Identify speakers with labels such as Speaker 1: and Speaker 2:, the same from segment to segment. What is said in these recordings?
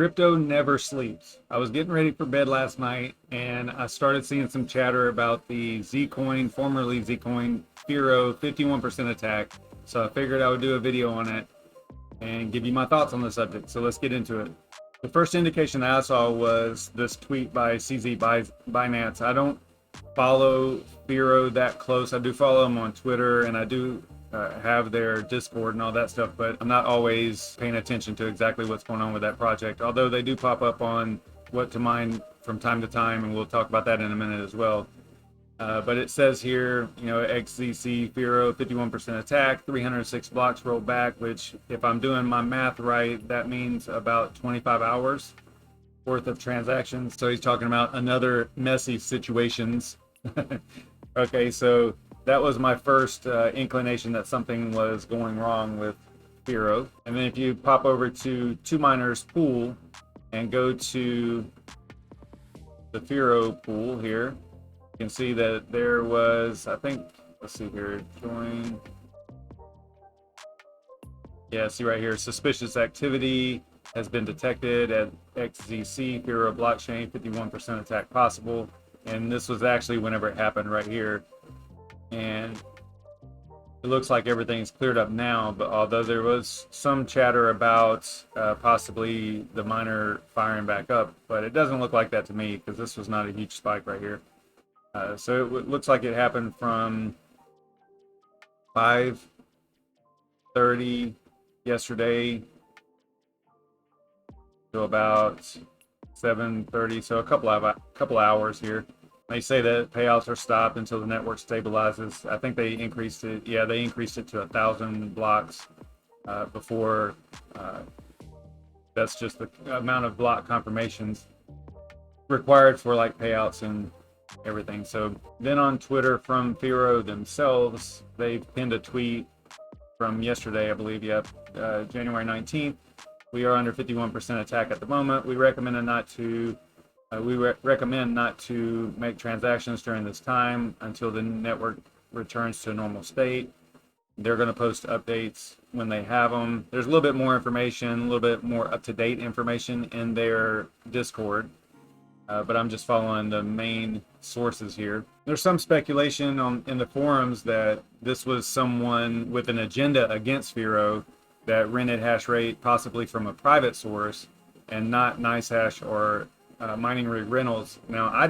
Speaker 1: Crypto never sleeps. I was getting ready for bed last night and I started seeing some chatter about the ZCoin, formerly ZCoin, Firo 51% attack. So I figured I would do a video on it and give you my thoughts on the subject. So let's get into it. The first indication I saw was this tweet by CZ Binance. I don't follow Firo that close. I do follow them on Twitter and I do have their Discord and all that stuff, but I'm not always paying attention to exactly what's going on with that project, although they do pop up on what to mine from time to time, and we'll talk about that in a minute as well. But it says here, XZC Firo 51% attack, 306 blocks rolled back, which if I'm doing my math right, that means about 25 hours worth of transactions. So he's talking about another messy situations. Okay, so that was my first inclination that something was going wrong with Firo. And then if you pop over to Two Miners Pool and go to the Firo pool here, you can see that there was, I think, let's see here, join. Yeah, see right here, suspicious activity has been detected at XZC Firo blockchain, 51% attack possible. And this was actually whenever it happened right here. And it looks like everything's cleared up now, but although there was some chatter about possibly the miner firing back up, but it doesn't look like that to me because this was not a huge spike right here. So it looks like it happened from 5:30 yesterday to about 7:30, so a couple hours here. They say that payouts are stopped until the network stabilizes. I think they increased it. Yeah, they increased it to 1,000 blocks before. That's just the amount of block confirmations required for like payouts and everything. So then on Twitter from Firo themselves, they pinned a tweet from yesterday, I believe. Yep, January 19th. We are under 51% attack at the moment. We recommend not to make transactions during this time until the network returns to a normal state. They're going to post updates when they have them. There's a little bit more information, a little bit more up-to-date information in their Discord, but I'm just following the main sources here. There's some speculation in the forums that this was someone with an agenda against Firo that rented hash rate possibly from a private source and not NiceHash or mining rig rentals. Now I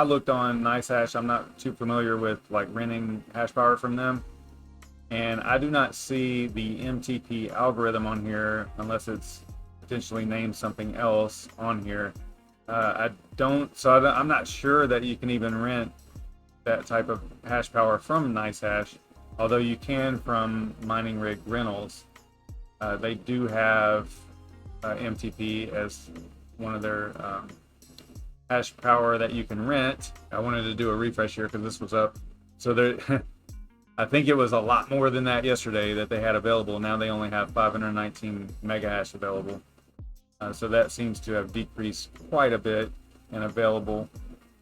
Speaker 1: looked on NiceHash. I'm not too familiar with like renting hash power from them, and I do not see the MTP algorithm on here unless it's potentially named something else on here. I'm not sure that you can even rent that type of hash power from NiceHash, although you can from mining rig rentals. They do have MTP as one of their hash power that you can rent. I wanted to do a refresh here because this was up. So there, I think it was a lot more than that yesterday that they had available. Now they only have 519 mega hash available. So that seems to have decreased quite a bit in available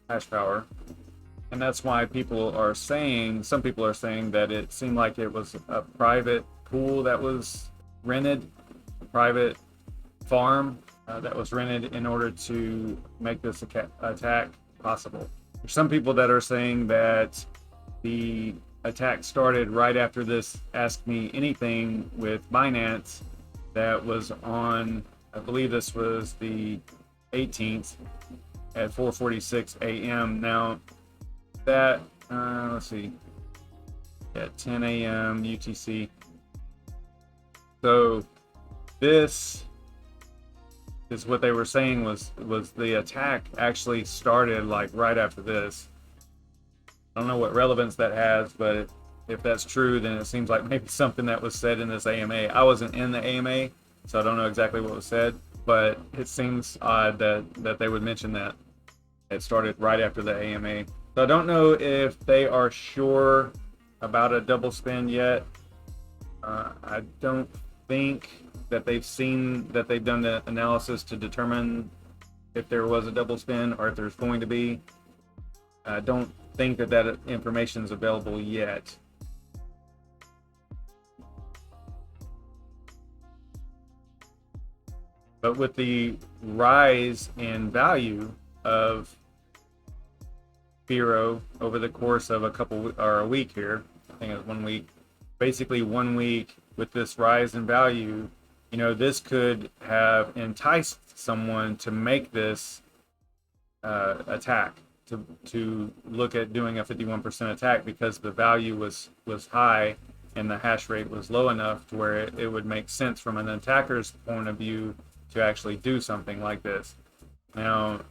Speaker 1: hash power. And that's why some people are saying that it seemed like it was a private pool that was rented, a private farm that was rented in order to make this attack possible. There's some people that are saying that the attack started right after this Ask Me Anything with Binance that was on, I believe this was the 18th at 4:46 a.m. Now that, let's see, at 10 a.m. UTC. So this is what they were saying was the attack actually started like right after this. I don't know what relevance that has, but if that's true, then it seems like maybe something that was said in this AMA. I wasn't in the AMA, so I don't know exactly what was said, but it seems odd that they would mention that it started right after the AMA. So I don't know if they are sure about a double spin yet. I don't think that they've done the analysis to determine if there was a double spin or if there's going to be. I don't think that information is available yet. But with the rise in value of Firo over the course of a week here, I think it was 1 week, basically 1 week with this rise in value, this could have enticed someone to make this attack, to look at doing a 51% attack, because the value was high and the hash rate was low enough to where it would make sense from an attacker's point of view to actually do something like this. Now,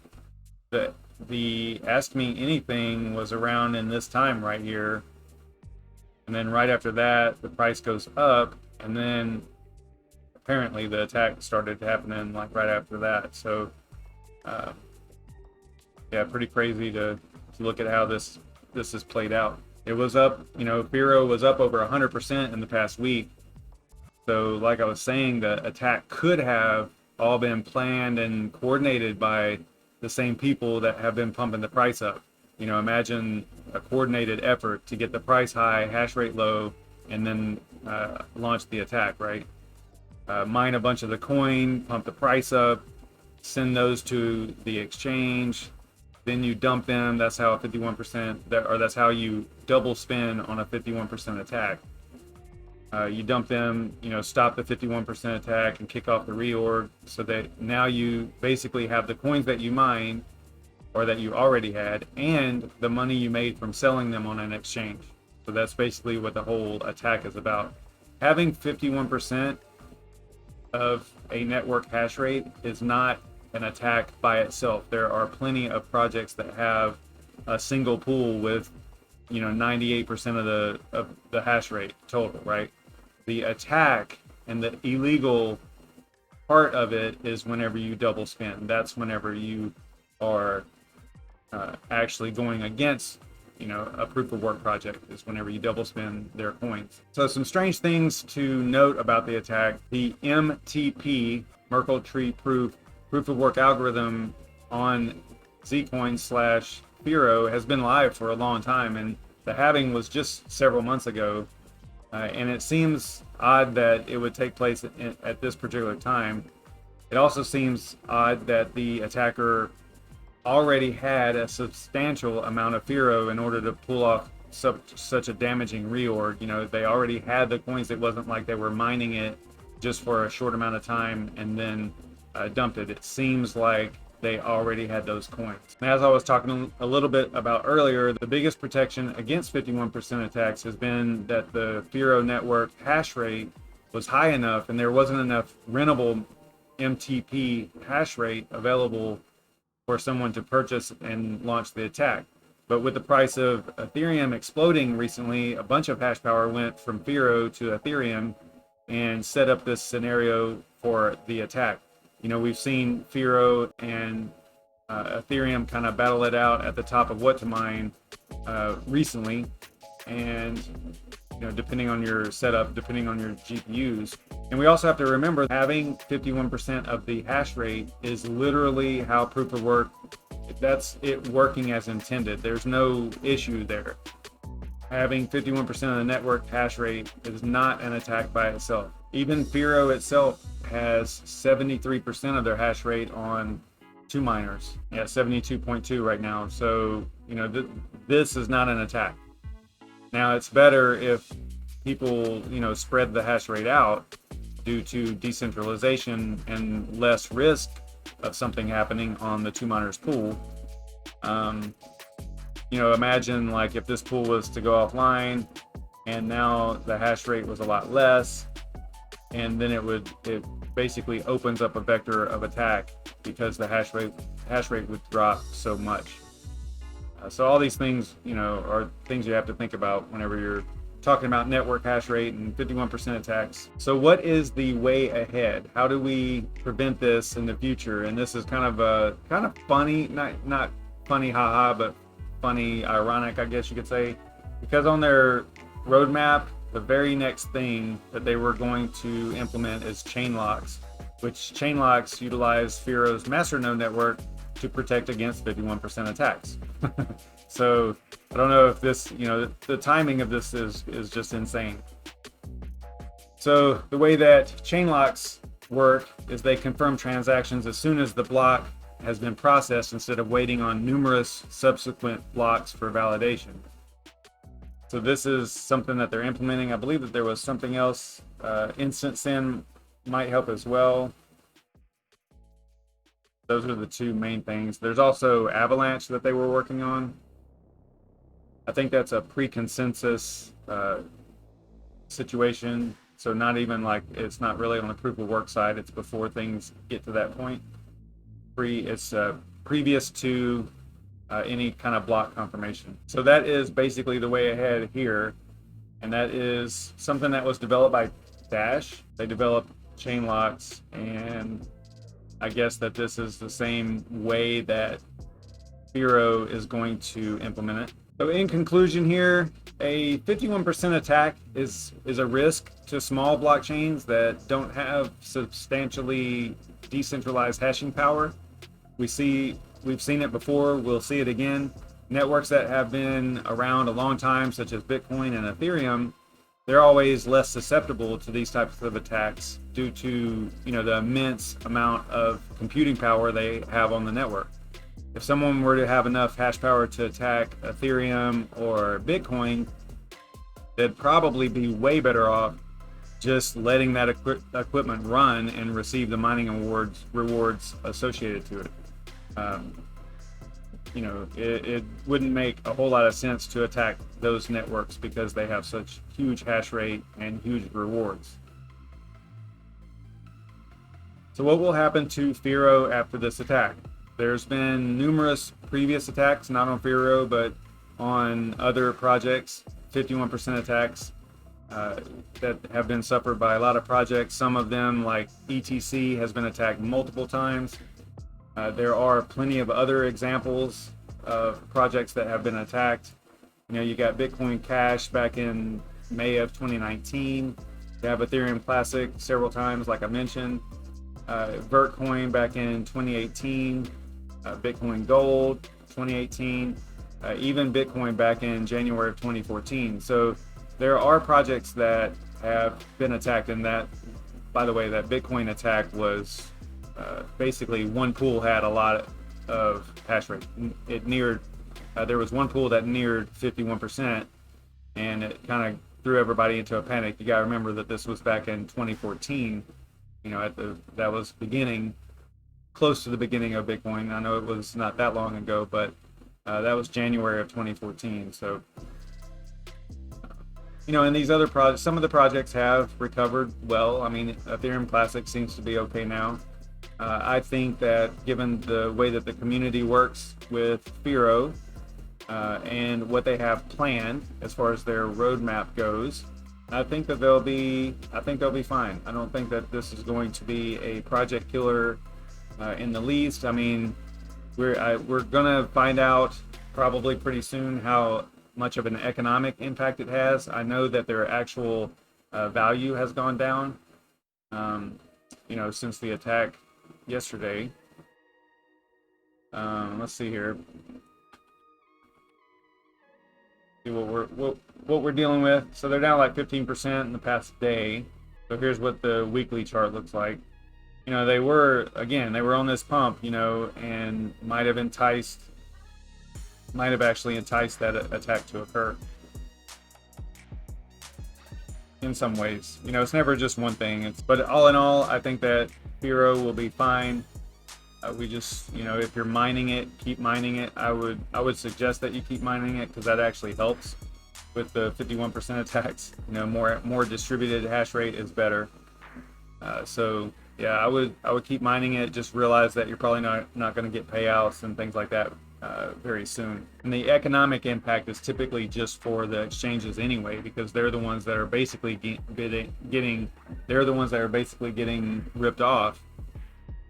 Speaker 1: the Ask Me Anything was around in this time right here, and then right after that the price goes up, and then apparently the attack started happening like right after that. So yeah, pretty crazy to look at how this is played out. It was up, Firo was up over 100% in the past week. So like I was saying, the attack could have all been planned and coordinated by the same people that have been pumping the price up. Imagine a coordinated effort to get the price high, hash rate low, and then launch the attack, right? Mine a bunch of the coin, pump the price up, send those to the exchange, then you dump them. That's how a 51%, that's how you double spin on a 51% attack. You dump them, stop the 51% attack and kick off the reorg, so that now you basically have the coins that you mined or that you already had and the money you made from selling them on an exchange. So that's basically what the whole attack is about. Having 51% of a network hash rate is not an attack by itself. There are plenty of projects that have a single pool with 98% of the hash rate total, right? The attack and the illegal part of it is whenever you double spin. That's whenever you are actually going against a proof of work project, is whenever you double spin their coins. So some strange things to note about the attack. The MTP, Merkle Tree Proof of work algorithm on ZCoin/Firo has been live for a long time, and the halving was just several months ago. And it seems odd that it would take place at this particular time. It also seems odd that the attacker already had a substantial amount of Firo in order to pull off such a damaging reorg. They already had the coins. It wasn't like they were mining it just for a short amount of time and then dumped it. It seems like they already had those coins. And as I was talking a little bit about earlier, the biggest protection against 51% attacks has been that the Firo network hash rate was high enough and there wasn't enough rentable MTP hash rate available for someone to purchase and launch the attack. But with the price of Ethereum exploding recently, a bunch of hash power went from Firo to Ethereum and set up this scenario for the attack. We've seen Firo and Ethereum kind of battle it out at the top of what to mine recently, and depending on your setup, depending on your GPUs. And we also have to remember, having 51% of the hash rate is literally how proof of work, that's it working as intended. There's no issue there. Having 51% of the network hash rate is not an attack by itself. Even Firo itself has 73% of their hash rate on 2 miners. Yeah, 72.2 right now. So, this is not an attack. Now, it's better if people, spread the hash rate out due to decentralization and less risk of something happening on the 2 miners pool. Imagine like if this pool was to go offline and now the hash rate was a lot less, and then it basically opens up a vector of attack because the hash rate would drop so much. So all these things, are things you have to think about whenever you're talking about network hash rate and 51% attacks. So what is the way ahead? How do we prevent this in the future? And this is kind of funny, not funny haha, but funny ironic, I guess you could say, because on their roadmap, the very next thing that they were going to implement is chain locks, which chain locks utilize Firo's masternode network to protect against 51% attacks. So I don't know if this, the timing of this is just insane. So the way that chain locks work is they confirm transactions as soon as the block has been processed instead of waiting on numerous subsequent blocks for validation. So this is something that they're implementing. I believe that there was something else. Instant send might help as well. Those are the two main things. There's also Avalanche that they were working on. I think that's a pre-consensus situation. So not even like, it's not really on the proof of work side. It's before things get to that point. It's previous to any kind of block confirmation. So that is basically the way ahead here. And that is something that was developed by Dash. They developed chain locks, and I guess that this is the same way that Firo is going to implement it. So in conclusion here, a 51% attack is a risk to small blockchains that don't have substantially decentralized hashing power. We've seen it before, we'll see it again. Networks that have been around a long time, such as Bitcoin and Ethereum, they're always less susceptible to these types of attacks due to, the immense amount of computing power they have on the network. If someone were to have enough hash power to attack Ethereum or Bitcoin, they'd probably be way better off just letting that equipment run and receive the mining rewards associated to it. It wouldn't make a whole lot of sense to attack those networks because they have such huge hash rate and huge rewards. So what will happen to Firo after this attack? There's been numerous previous attacks, not on Firo, but on other projects, 51% attacks that have been suffered by a lot of projects. Some of them, like ETC, has been attacked multiple times. There are plenty of other examples of projects that have been attacked. You got Bitcoin Cash back in May of 2019. You have Ethereum Classic several times, like I mentioned. Vertcoin back in 2018. Bitcoin Gold 2018. Even Bitcoin back in January of 2014. So there are projects that have been attacked, and that, by the way, that Bitcoin attack was basically one pool had a lot of hash rate. It neared, there was one pool that neared 51%, and it kind of threw everybody into a panic. You got to remember that this was back in 2014. That was close to the beginning of Bitcoin. I know it was not that long ago, but that was January of 2014. So, and these other projects, some of the projects have recovered well. I mean, Ethereum Classic seems to be okay now. I think that given the way that the community works with Firo and what they have planned as far as their roadmap goes, I think they'll be fine. I don't think that this is going to be a project killer in the least. I mean, we're gonna find out probably pretty soon how much of an economic impact it has. I know that their actual value has gone down, since the attack yesterday. Let's see here. See what we're dealing with. So they're down like 15% in the past day. So here's what the weekly chart looks like. They were on this pump, and might have actually enticed that attack to occur. In some ways, it's never just one thing. But all in all, I think that Firo will be fine. We just, if you're mining it, keep mining it. I would suggest that you keep mining it because that actually helps with the 51% attacks. More distributed hash rate is better. So yeah, I would keep mining it. Just realize that you're probably not going to get payouts and things like that very soon. And the economic impact is typically just for the exchanges anyway, because they're the ones that are basically getting ripped off,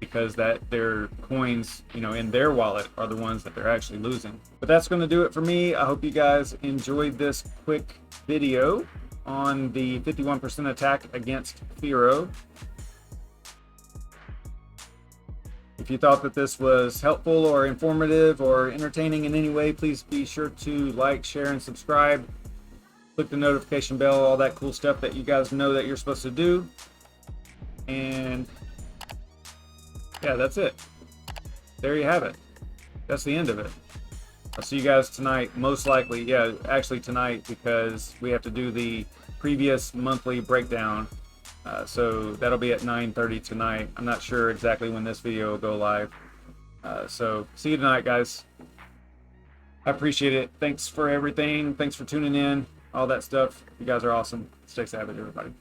Speaker 1: because that their coins, in their wallet are the ones that they're actually losing. But that's going to do it for me. I hope you guys enjoyed this quick video on the 51% attack against Firo. If you thought that this was helpful or informative or entertaining in any way, please be sure to like, share, and subscribe. Click the notification bell, all that cool stuff that you guys know that you're supposed to do. And Yeah, that's it. There you have it. That's the end of it. I'll see you guys tonight, most likely. Yeah, actually tonight, because we have to do the previous monthly breakdown. So that'll be at 9:30 tonight. I'm not sure exactly when this video will go live. So see you tonight, guys. I appreciate it. Thanks for everything. Thanks for tuning in. All that stuff. You guys are awesome. Stay savage, everybody.